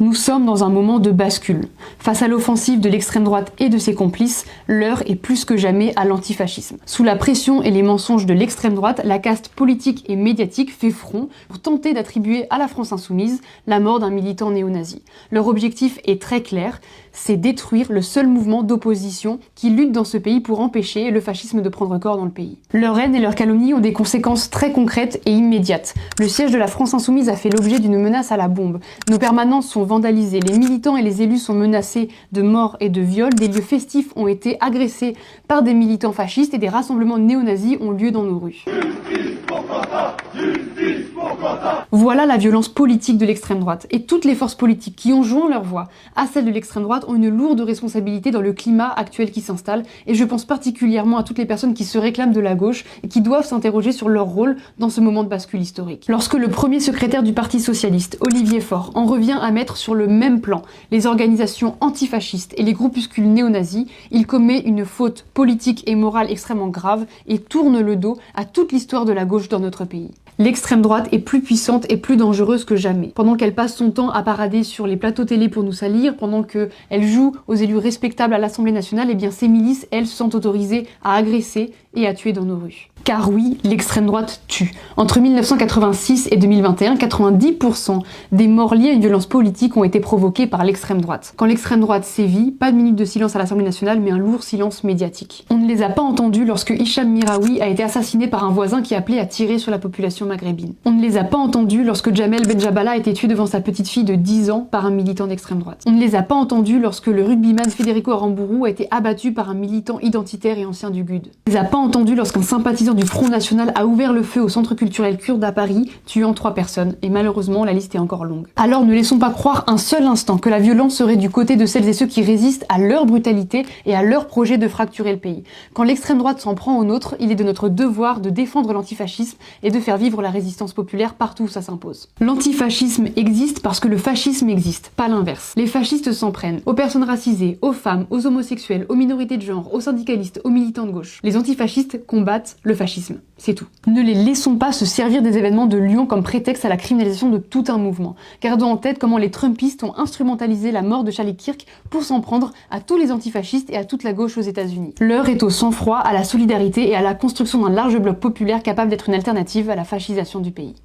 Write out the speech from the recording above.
Nous sommes dans un moment de bascule. Face à l'offensive de l'extrême droite et de ses complices, l'heure est plus que jamais à l'antifascisme. Sous la pression et les mensonges de l'extrême droite, la caste politique et médiatique fait front pour tenter d'attribuer à la France insoumise la mort d'un militant néo-nazi. Leur objectif est très clair, c'est détruire le seul mouvement d'opposition qui lutte dans ce pays pour empêcher le fascisme de prendre corps dans le pays. Leur haine et leur calomnie ont des conséquences très concrètes et immédiates. Le siège de la France insoumise a fait l'objet d'une menace à la bombe. Nos permanences sont vandalisées, les militants et les élus sont menacés de mort et de viol, des lieux festifs ont été agressés par des militants fascistes et des rassemblements néo-nazis ont lieu dans nos rues. Voilà la violence politique de l'extrême droite. Et toutes les forces politiques qui ont joint leur voix à celle de l'extrême droite ont une lourde responsabilité dans le climat actuel qui s'installe. Et je pense particulièrement à toutes les personnes qui se réclament de la gauche et qui doivent s'interroger sur leur rôle dans ce moment de bascule historique. Lorsque le premier secrétaire du Parti socialiste, Olivier Faure, en revient à mettre sur le même plan les organisations antifascistes et les groupuscules néo-nazis, il commet une faute politique et morale extrêmement grave et tourne le dos à toute l'histoire de la gauche dans notre pays. L'extrême droite est plus puissante et plus dangereuse que jamais. Pendant qu'elle passe son temps à parader sur les plateaux télé pour nous salir, pendant qu'elle joue aux élus respectables à l'Assemblée nationale, eh bien ces milices, elles, se sont autorisées à agresser et à tuer dans nos rues. Car oui, l'extrême droite tue. Entre 1986 et 2021, 90% des morts liés à une violence politique ont été provoquées par l'extrême droite. Quand l'extrême droite sévit, pas de minute de silence à l'Assemblée nationale, mais un lourd silence médiatique. On ne les a pas entendus lorsque Hicham Miraoui a été assassiné par un voisin qui appelait à tirer sur la population maghrébine. On ne les a pas entendus lorsque Jamel Benjabala a été tué devant sa petite fille de 10 ans par un militant d'extrême droite. On ne les a pas entendus lorsque le rugbyman Federico Aramburu a été abattu par un militant identitaire et ancien du GUD. On ne les a pas entendus lorsqu'un sympathisant du Front National a ouvert le feu au centre culturel kurde à Paris, tuant 3 personnes, et malheureusement la liste est encore longue. Alors ne laissons pas croire un seul instant que la violence serait du côté de celles et ceux qui résistent à leur brutalité et à leur projet de fracturer le pays. Quand l'extrême droite s'en prend aux nôtres, il est de notre devoir de défendre l'antifascisme et de faire vivre la résistance populaire partout où ça s'impose. L'antifascisme existe parce que le fascisme existe, pas l'inverse. Les fascistes s'en prennent aux personnes racisées, aux femmes, aux homosexuels, aux minorités de genre, aux syndicalistes, aux militants de gauche. Les antifascistes combattent le fascisme. C'est tout. Ne les laissons pas se servir des événements de Lyon comme prétexte à la criminalisation de tout un mouvement. Gardons en tête comment les Trumpistes ont instrumentalisé la mort de Charlie Kirk pour s'en prendre à tous les antifascistes et à toute la gauche aux États-Unis. L'heure est au sang-froid, à la solidarité et à la construction d'un large bloc populaire capable d'être une alternative à la fascisation du pays.